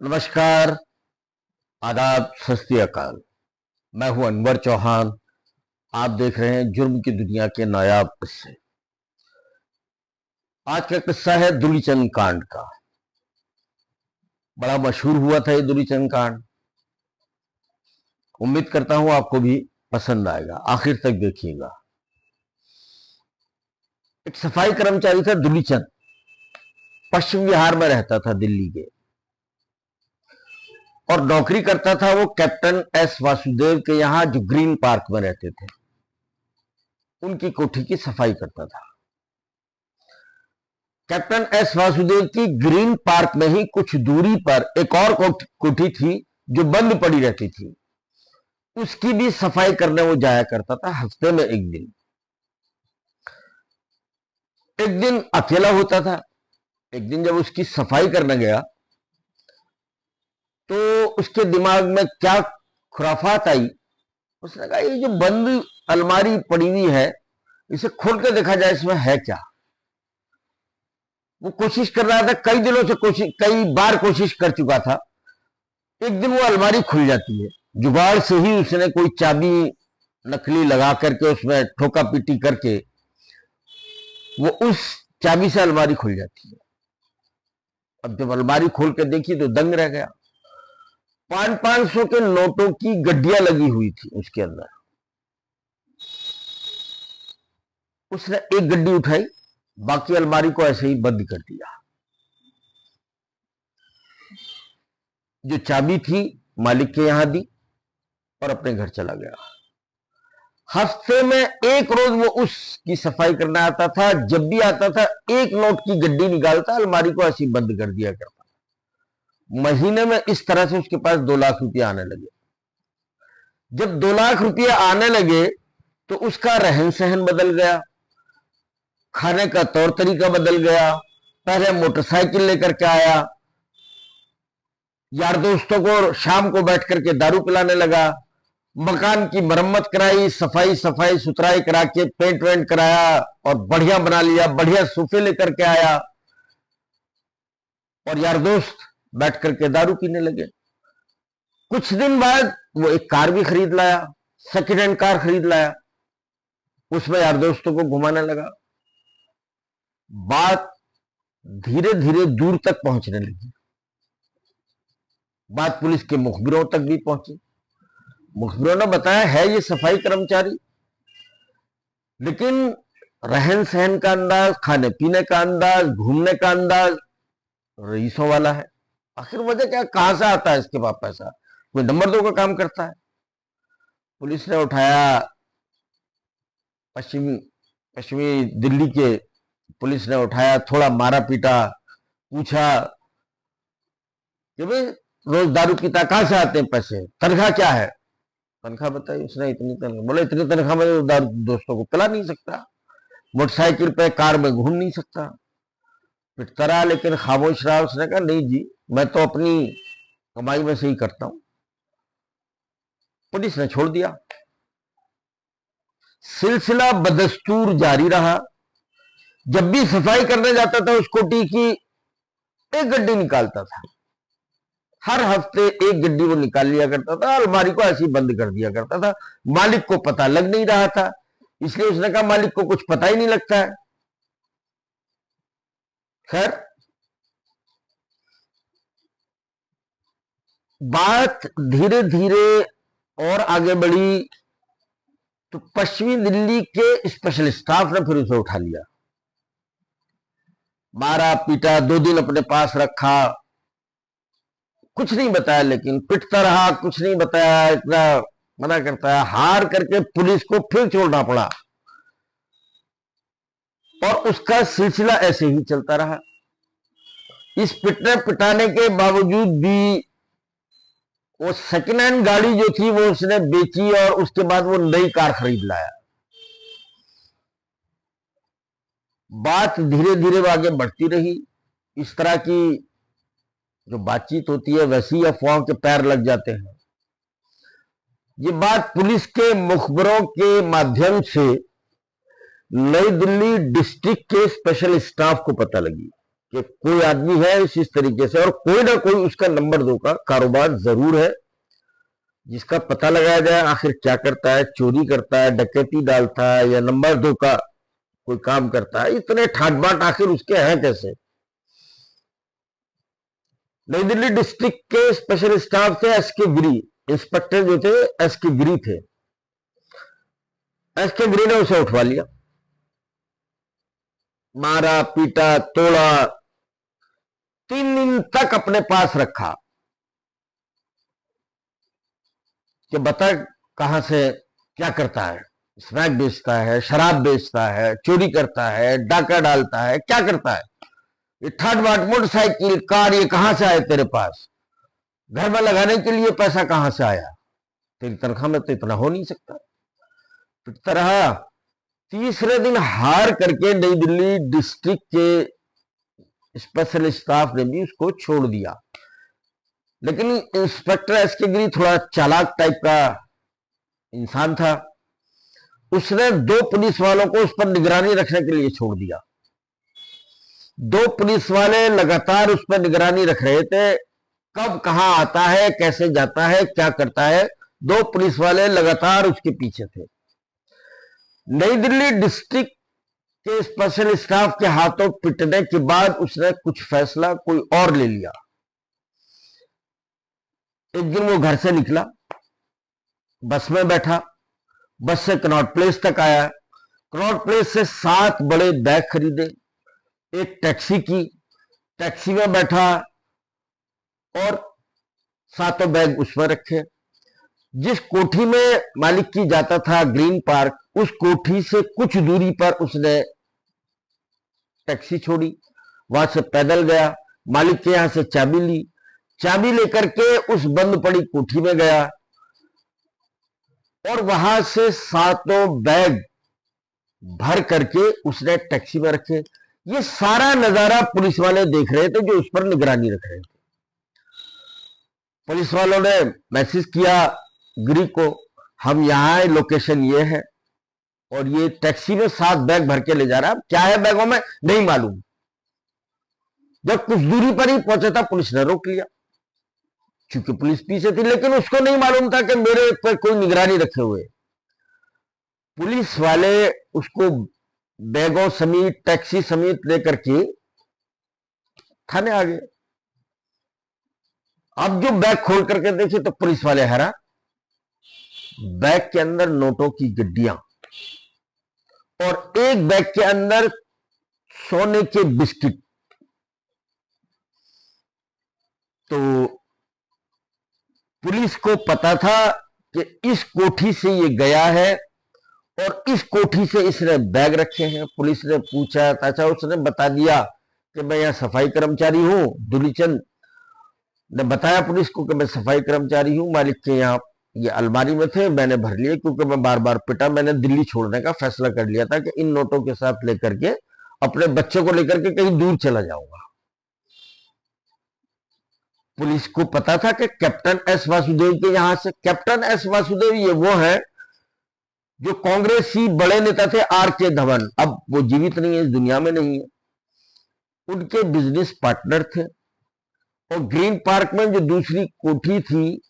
नमस्कार, आदाब, सत श्री अकाल। मैं हूं अनवर चौहान। आप देख रहे हैं जुर्म की दुनिया के नायाब किस्से। आज का किस्सा है दुलीचंद कांड का। बड़ा मशहूर हुआ था ये दुलीचंद कांड। उम्मीद करता हूं आपको भी पसंद आएगा, आखिर तक देखिएगा। एक सफाई कर्मचारी था दुलीचंद, पश्चिम बिहार में रहता था, दिल्ली के, और नौकरी करता था वो कैप्टन एस वासुदेव के यहां, जो ग्रीन पार्क में रहते थे। उनकी कोठी की सफाई करता था। कैप्टन एस वासुदेव की ग्रीन पार्क में ही कुछ दूरी पर एक और कोठी थी जो बंद पड़ी रहती थी। उसकी भी सफाई करने वो जाया करता था, हफ्ते में एक दिन। एक दिन अकेला होता था। एक दिन जब उसकी सफाई करने गया तो उसके दिमाग में क्या खुराफात आई। उसने कहा, ये जो बंद अलमारी पड़ी हुई है, इसे खोल के देखा जाए, इसमें है क्या। वो कोशिश कर रहा था, कई दिनों से कई बार कोशिश कर चुका था। एक दिन वो अलमारी खुल जाती है। जुगाड़ से ही उसने कोई चाबी नकली लगा करके, उसमें ठोका पीटी करके, वो उस चाबी से अलमारी खुल जाती है। अब जब अलमारी खोल के देखी तो दंग रह गया। 500 के नोटों की गड्डियां लगी हुई थी उसके अंदर। उसने एक गड्डी उठाई, बाकी अलमारी को ऐसे ही बंद कर दिया। जो चाबी थी मालिक के यहां दी और अपने घर चला गया। हफ्ते में एक रोज वो उसकी सफाई करना आता था। जब भी आता था, एक नोट की गड्डी निकालता, अलमारी को ऐसे ही बंद कर दिया करता। महीने में इस तरह से उसके पास 2 लाख रुपये आने लगे। जब 2 लाख रुपये आने लगे तो उसका रहन सहन बदल गया, खाने का तौर तरीका बदल गया। पहले मोटरसाइकिल लेकर के आया, यार दोस्तों को शाम को बैठ करके दारू पिलाने लगा। मकान की मरम्मत कराई, सफाई सुथराई करा के पेंट वेंट कराया और बढ़िया बना लिया। बढ़िया सोफे लेकर के आया और यार दोस्त बैठ करके दारू पीने लगे। कुछ दिन बाद वो एक कार भी खरीद लाया, सेकेंड हैंड कार खरीद लाया। उसमें यार दोस्तों को घुमाने लगा। बात धीरे धीरे दूर तक पहुंचने लगी। बात पुलिस के मुखबिरों तक भी पहुंची। मुखबिरों ने बताया, है ये सफाई कर्मचारी, लेकिन रहन सहन का अंदाज, खाने पीने का अंदाज, घूमने का अंदाज रईसों वाला है। आखिर वजह क्या, कहां से आता है इसके पास पैसा? कोई नंबर 2 का काम करता है? पुलिस ने उठाया, पश्चिमी दिल्ली के पुलिस ने उठाया, थोड़ा मारा पीटा, पूछा कि भाई रोज दारू पीता, कहां से आते हैं पैसे, तनख्वाह क्या है? तनख्वाह बताई उसने, इतनी तनख्वाह। बोले, इतनी तनख्वाह में तो दारू दोस्तों को पिला नहीं सकता, मोटरसाइकिल पे कार में घूम नहीं सकता। पिटता रहा लेकिन खामोश रहा। उसने कहा, नहीं जी, मैं तो अपनी कमाई में से ही करता हूं। पुलिस ने छोड़ दिया। सिलसिला बदस्तूर जारी रहा। जब भी सफाई करने जाता था, उस कोठी की एक गड्डी निकालता था। हर हफ्ते एक गड्डी वो निकाल लिया करता था, अलमारी को ऐसे ही बंद कर दिया करता था। मालिक को पता लग नहीं रहा था, इसलिए उसने कहा, मालिक को कुछ पता ही नहीं लगता है। खैर, बात धीरे धीरे और आगे बढ़ी तो पश्चिमी दिल्ली के स्पेशल स्टाफ ने फिर उसे उठा लिया। मारा पीटा, 2 दिन अपने पास रखा, कुछ नहीं बताया, लेकिन पिटता रहा, कुछ नहीं बताया, इतना मना करता है। हार करके पुलिस को फिर छोड़ना पड़ा और उसका सिलसिला ऐसे ही चलता रहा। इस पिटने पिटाने के बावजूद भी वो सेकेंड हैंड गाड़ी जो थी वो उसने बेची और उसके बाद वो नई कार खरीद लाया। बात धीरे धीरे आगे बढ़ती रही। इस तरह की जो बातचीत होती है, वैसी अफवाहों के पैर लग जाते हैं। ये बात पुलिस के मुखबरों के माध्यम से नई दिल्ली डिस्ट्रिक्ट के स्पेशल स्टाफ को पता लगी। कि कोई आदमी है इस तरीके से, और कोई ना कोई उसका नंबर 2 का कारोबार जरूर है, जिसका पता लगाया जाए आखिर क्या करता है, चोरी करता है, डकैती डालता है, या नंबर 2 का कोई काम करता है। इतने ठाट बाट आखिर उसके हैं कैसे। नई दिल्ली डिस्ट्रिक्ट के स्पेशल स्टाफ थे एस के गिरी, इंस्पेक्टर जो थे एस के गिरी थे। एस के गिरी ने उसे उठवा लिया, मारा पीटा तोड़ा, 3 दिन तक अपने पास रखा कि बता कहां से क्या करता है, स्नैक बेचता है, शराब बेचता है, चोरी करता है, डाका डालता है, क्या करता है, ये ठाट बाट मोटरसाइकिल कार ये कहां से आए तेरे पास, घर में लगाने के लिए पैसा कहां से आया, तेरी तनख्वाह में तो इतना हो नहीं सकता। पिटता रहा। तीसरे दिन हार करके नई दिल्ली डिस्ट्रिक्ट के स्पेशल स्टाफ ने भी उसको छोड़ दिया। लेकिन इंस्पेक्टर एस के गिरी थोड़ा चालाक टाइप का इंसान था, उसने 2 पुलिस वालों को उस पर निगरानी रखने के लिए छोड़ दिया। 2 पुलिस वाले लगातार उस पर निगरानी रख रहे थे, कब कहां आता है, कैसे जाता है, क्या करता है। 2 पुलिस वाले लगातार उसके पीछे थे। नई दिल्ली डिस्ट्रिक्ट के स्पेशल स्टाफ के हाथों पिटने के बाद उसने कुछ फैसला कोई और ले लिया। एक दिन वो घर से निकला, बस में बैठा, बस से कनॉट प्लेस तक आया, कनॉट प्लेस से 7 बड़े बैग खरीदे, एक टैक्सी की, टैक्सी में बैठा और 7 बैग उसमें रखे। जिस कोठी में मालिक की जाता था ग्रीन पार्क, उस कोठी से कुछ दूरी पर उसने टैक्सी छोड़ी, वहां से पैदल गया, मालिक के यहां से चाबी ली, चाबी लेकर के उस बंद पड़ी कोठी में गया और वहां से 7 बैग भर करके उसने टैक्सी में रखे। ये सारा नजारा पुलिस वाले देख रहे थे जो उस पर निगरानी रख रहे थे। पुलिस वालों ने मैसेज किया गिरी को, हम यहां है, लोकेशन ये है, और ये टैक्सी में 7 बैग भर के ले जा रहा है, क्या है बैगों में नहीं मालूम। जब कुछ दूरी पर ही पहुंचा था पुलिस ने रोक लिया, क्योंकि पुलिस पीछे थी, लेकिन उसको नहीं मालूम था कि मेरे पर कोई निगरानी रखे हुए। पुलिस वाले उसको बैगों समेत टैक्सी समेत लेकर के थाने आ गए। अब जो बैग खोल करके देखे तो पुलिस वाले हैरान, बैग के अंदर नोटों की गड्डियां और एक बैग के अंदर सोने के बिस्किट। तो पुलिस को पता था कि इस कोठी से ये गया है और इस कोठी से इसने बैग रखे हैं। पुलिस ने पूछा, अच्छा, उसने बता दिया कि मैं यहां सफाई कर्मचारी हूं। दुलीचंद ने बताया पुलिस को कि मैं सफाई कर्मचारी हूं, मालिक के यहाँ ये अलमारी में थे, मैंने भर लिए क्योंकि मैं बार बार पिटा, मैंने दिल्ली छोड़ने का फैसला कर लिया था कि इन नोटों के साथ लेकर के अपने बच्चों को लेकर के कहीं दूर चला जाऊंगा। पुलिस को पता था कि कैप्टन एस वासुदेव के यहां से, कैप्टन एस वासुदेव ये वो है जो कांग्रेसी बड़े नेता थे आर के धवन, अब वो जीवित नहीं है, इस दुनिया में नहीं है, उनके बिजनेस पार्टनर थे। और ग्रीन पार्क में जो दूसरी कोठी थी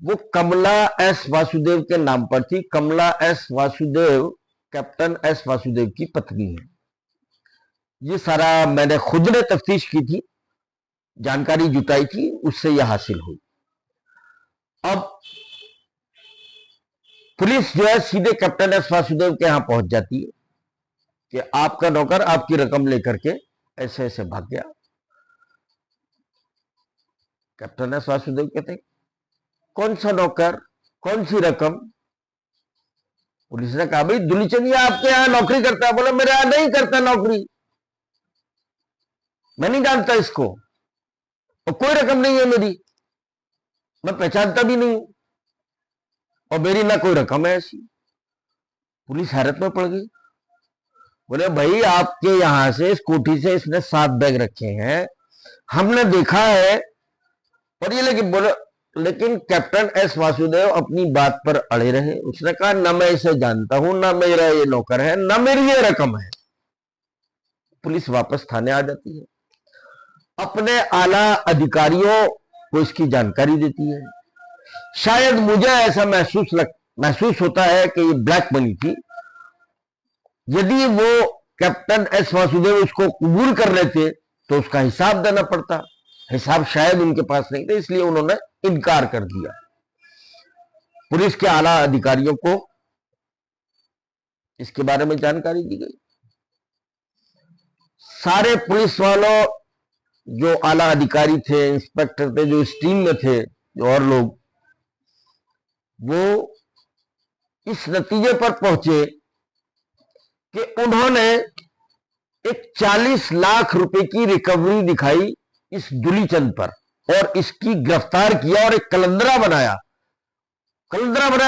वो कमला एस वासुदेव के नाम पर थी। Kamala S Vasudev captain S Vasudev की पत्नी है। ये सारा मैंने खुद ने तफ्तीश की थी, जानकारी जुटाई थी, उससे यह हासिल हुई। अब पुलिस जो है सीधे कैप्टन एस वासुदेव के यहां पहुंच जाती है कि आपका नौकर आपकी रकम लेकर के ऐसे ऐसे भाग गया। कैप्टन एस वासुदेव कहते कौन सा नौकर, कौन सी रकम। पुलिस ने कहा भाई दुलीचंद ये आपके यहां नौकरी करता है। बोला मेरे यहां नहीं करता नौकरी, मैं नहीं जानता इसको, और कोई रकम नहीं है मेरी, मैं पहचानता भी नहीं हूं, और मेरी ना कोई रकम है ऐसी। पुलिस हैरत में पड़ गई। बोले भाई आपके यहां से, इस कोठी से इसने 7 बैग रखे हैं, हमने देखा है, और ये लेकिन बोले, लेकिन कैप्टन एस वासुदेव अपनी बात पर अड़े रहे। उसने कहा ना मैं इसे जानता हूं, ना मेरा ये नौकर है, ना मेरी ये रकम है। पुलिस वापस थाने आ जाती है, अपने आला अधिकारियों को इसकी जानकारी देती है। शायद मुझे ऐसा महसूस होता है कि ये ब्लैक मनी थी। यदि वो कैप्टन एस वासुदेव उसको कबूल कर लेते तो उसका हिसाब देना पड़ता। हिसाब शायद उनके पास नहीं था, इसलिए उन्होंने इनकार कर दिया। पुलिस के आला अधिकारियों को इसके बारे में जानकारी दी गई। सारे पुलिस वालों, जो आला अधिकारी थे, इंस्पेक्टर थे, जो इस टीम में थे, जो और लोग, वो इस नतीजे पर पहुंचे कि उन्होंने एक 40 लाख रुपए की रिकवरी दिखाई इस दुलीचंद पर और इसकी गिरफ्तार किया और एक कलंदरा बनाया।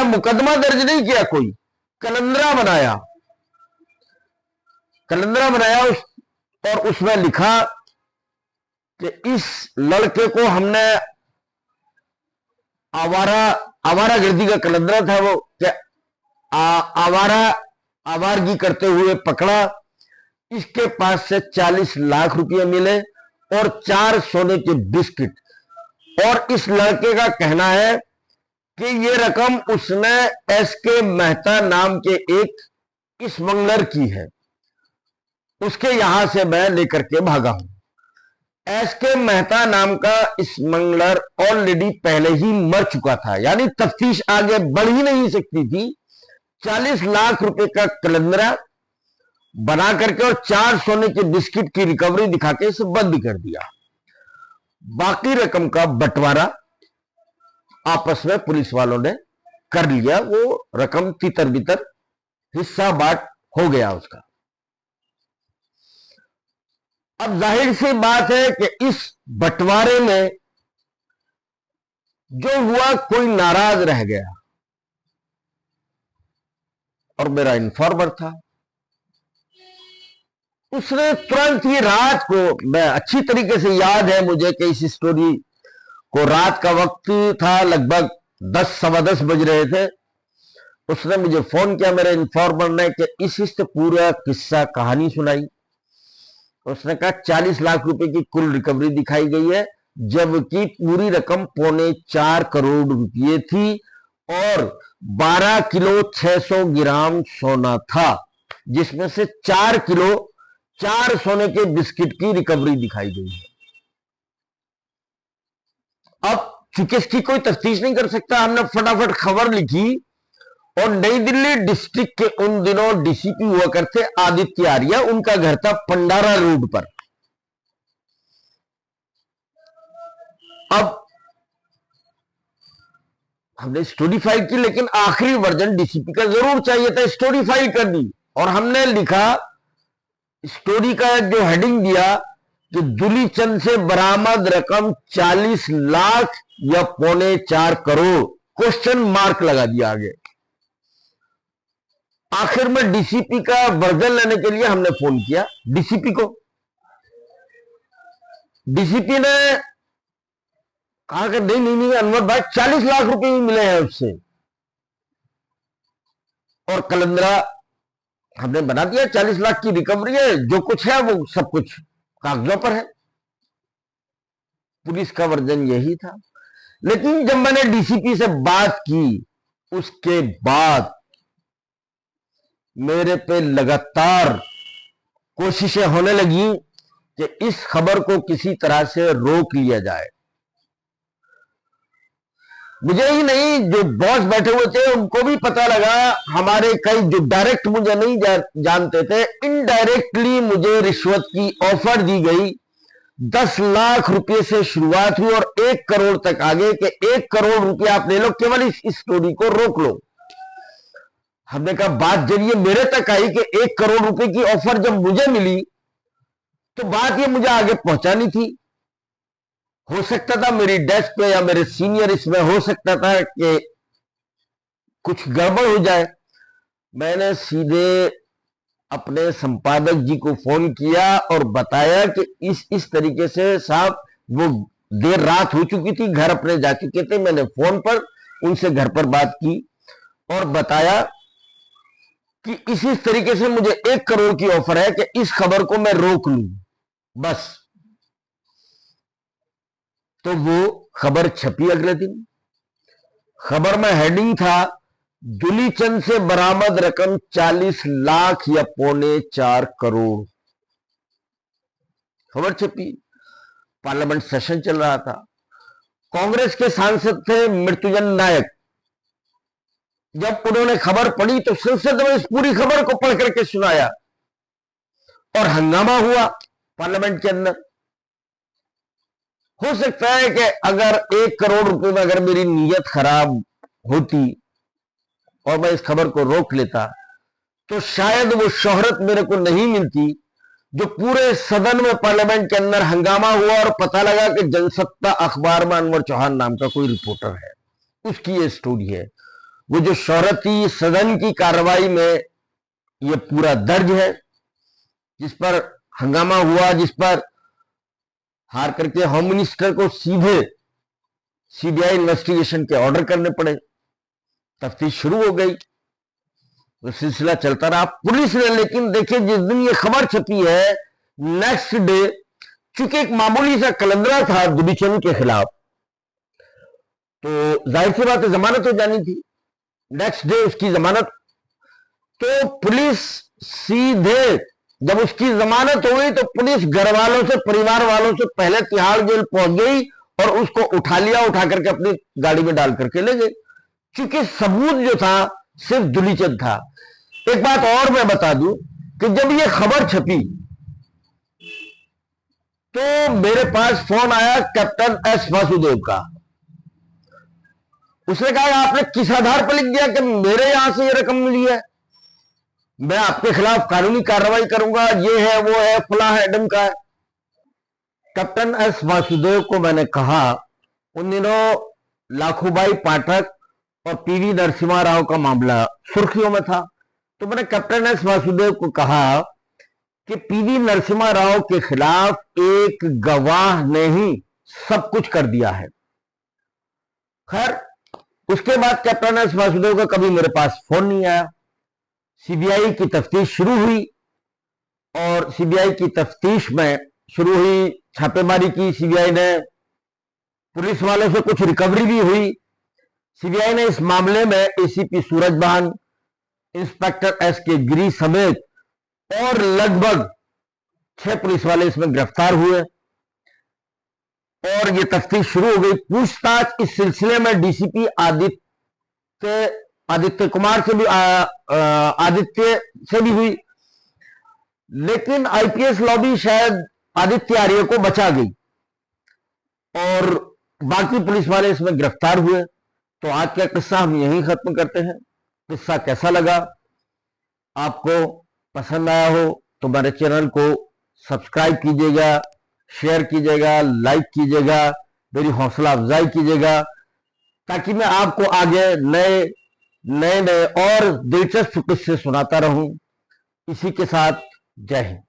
मुकदमा दर्ज नहीं किया, कोई कलंदरा बनाया और उसमें लिखा कि इस लड़के को हमने आवारागर्दी का कलंदरा था वो, क्या आवारगी करते हुए पकड़ा। इसके पास से 40 लाख रुपए मिले और 4 सोने के बिस्किट। और इस लड़के का कहना है कि ये रकम उसने एसके मेहता नाम के एक स्मगलर की है, उसके यहां से मैं लेकर के भागा हूं। एसके मेहता नाम का स्मगलर ऑलरेडी पहले ही मर चुका था, यानी तफ्तीश आगे बढ़ ही नहीं सकती थी। 40 लाख रुपए का कलंदरा बना करके और 4 सोने के बिस्किट की रिकवरी दिखा के इसे बंद कर दिया। बाकी रकम का बंटवारा आपस में पुलिस वालों ने कर लिया। वो रकम तितर बितर हिस्सा बांट हो गया उसका। अब जाहिर सी बात है कि इस बंटवारे में जो हुआ, कोई नाराज रह गया और मेरा इन्फॉर्मर था। उसने तुरंत ही रात को, मैं अच्छी तरीके से याद है मुझे कि इस स्टोरी को, रात का वक्त था, लगभग 10 सवा 10 बज रहे थे। उसने मुझे फोन किया, मेरे इन्फॉर्मर ने, कि इस पूरा किस्सा कहानी सुनाई। उसने कहा 40 लाख रुपए की कुल रिकवरी दिखाई गई है, जबकि पूरी रकम 4.25 करोड़ रुपए थी और 12 किलो 600 ग्राम सोना था, जिसमें से 4 किलो 4 सोने के बिस्किट की रिकवरी दिखाई गई है। अब चूंकि इसकी कोई तफ्तीश नहीं कर सकता, हमने फटाफट खबर लिखी और नई दिल्ली डिस्ट्रिक्ट के उन दिनों डीसीपी हुआ करते आदित्य आर्या, उनका घर था पंडारा रोड पर। अब हमने स्टोरी फाइल की, लेकिन आखिरी वर्जन डीसीपी का जरूर चाहिए था, स्टोरी फाइल कर दी और हमने लिखा, स्टोरी का जो हेडिंग दिया कि दुलीचंद से बरामद रकम 40 लाख या 4.25 करोड़, क्वेश्चन मार्क लगा दिया आगे। आखिर में डीसीपी का वर्जन लेने के लिए हमने फोन किया डीसीपी को। डीसीपी ने कहा कि नहीं अनवर भाई, 40 लाख रुपए ही मिले हैं उससे, और कलंदरा हमने बना दिया। 40 लाख की रिकवरी है, जो कुछ है वो सब कुछ कागजों पर है। पुलिस का वर्जन यही था। लेकिन जब मैंने डीसीपी से बात की, उसके बाद मेरे पे लगातार कोशिशें होने लगी कि इस खबर को किसी तरह से रोक लिया जाए। मुझे ही नहीं, जो बॉस बैठे हुए थे उनको भी पता लगा। हमारे कई जो डायरेक्ट मुझे नहीं जानते थे, इनडायरेक्टली मुझे रिश्वत की ऑफर दी गई। 10 लाख रुपए से शुरुआत हुई और 1 करोड़ तक आगे कि 1 करोड़ रुपए आप ले लो, केवल इस स्टोरी को रोक लो। हमने कहा, बात जब ये मेरे तक आई कि 1 करोड़ रुपए की ऑफर जब मुझे मिली, तो बात ये मुझे आगे पहुंचानी थी। हो सकता था मेरी डेस्क पे या मेरे सीनियर इसमें हो सकता था कि कुछ गड़बड़ हो जाए। मैंने सीधे अपने संपादक जी को फोन किया और बताया कि इस तरीके से साहब, वो देर रात हो चुकी थी, घर अपने जा चुके थे। मैंने फोन पर उनसे घर पर बात की और बताया कि इसी तरीके से मुझे 1 करोड़ की ऑफर है कि इस खबर को मैं रोक लूं, बस। तो वो खबर छपी अगले दिन। खबर में हेडिंग था, दुलीचंद से बरामद रकम 40 लाख या 3.25 करोड़। खबर छपी। पार्लियामेंट सेशन चल रहा था। कांग्रेस के सांसद थे मृत्युंजय नायक। जब उन्होंने खबर पढ़ी तो संसद में इस पूरी खबर को पढ़ करके सुनाया और हंगामा हुआ पार्लियामेंट के अंदर। हो सकता है कि अगर 1 करोड़ रुपए में अगर मेरी नीयत खराब होती और मैं इस खबर को रोक लेता तो शायद वो शोहरत मेरे को नहीं मिलती जो पूरे सदन में पार्लियामेंट के अंदर हंगामा हुआ और पता लगा कि जनसत्ता अखबार में अनवर चौहान नाम का कोई रिपोर्टर है, उसकी ये स्टोरी है। वो जो शोहरत थी सदन की कार्रवाई में ये पूरा दर्ज है, जिस पर हंगामा हुआ, जिस पर हार करके होम मिनिस्टर को सीधे सीबीआई इन्वेस्टिगेशन के ऑर्डर करने पड़े। तफ्तीश शुरू हो गई, वो सिलसिला चलता रहा। पुलिस ने, लेकिन देखिए, जिस दिन ये खबर छपी है नेक्स्ट डे, चूंकि एक मामूली सा कलंदरा था दुलीचंद के खिलाफ, तो जाहिर सी बात है जमानत हो जानी थी। नेक्स्ट डे उसकी जमानत। तो पुलिस सीधे जब उसकी जमानत हो गई तो पुलिस घर वालों से, परिवार वालों से पहले तिहाड़ जेल पहुंच गई और उसको उठा लिया, उठा करके अपनी गाड़ी में डाल करके ले गई, क्योंकि सबूत जो था सिर्फ दुलीचंद था। एक बात और मैं बता दूं कि जब ये खबर छपी तो मेरे पास फोन आया कैप्टन एस वासुदेव का। उसने कहा, आपने किस आधार पर लिख दिया कि मेरे यहां से ये रकम मिली है, मैं आपके खिलाफ कानूनी कार्रवाई करूंगा, ये है वो है फला है डमका है। कैप्टन एस वासुदेव को मैंने कहा, उन दिनों लाखूबाई पाठक और पीवी नरसिम्हा राव का मामला सुर्खियों में था, तो मैंने कैप्टन एस वासुदेव को कहा कि पीवी नरसिम्हा राव के खिलाफ एक गवाह ने ही सब कुछ कर दिया है। खैर, उसके बाद कैप्टन एस वासुदेव का कभी मेरे पास फोन नहीं आया। सीबीआई की तफ्तीश शुरू हुई और सीबीआई की तफ्तीश में शुरू हुई, छापेमारी की सीबीआई ने, पुलिस वालों से कुछ रिकवरी भी हुई। सीबीआई ने इस मामले में एसीपी सूरजभान, इंस्पेक्टर एस के गिरी समेत और लगभग 6 पुलिस वाले इसमें गिरफ्तार हुए और ये तफ्तीश शुरू हो गई। पूछताछ इस सिलसिले में डीसीपी आदित्य कुमार से भी आदित्य से भी हुई, लेकिन आईपीएस लॉबी शायद आदित्य आर्य को बचा गई और बाकी पुलिस वाले इसमें गिरफ्तार हुए। तो आज का किस्सा हम यहीं खत्म करते हैं। किस्सा कैसा लगा, आपको पसंद आया हो तो मेरे चैनल को सब्सक्राइब कीजिएगा, शेयर कीजिएगा, लाइक कीजिएगा, मेरी हौसला अफजाई कीजिएगा, ताकि मैं आपको आगे नए नए और दिलचस्प किस्से सुनाता रहूं। इसी के साथ जय हिंद।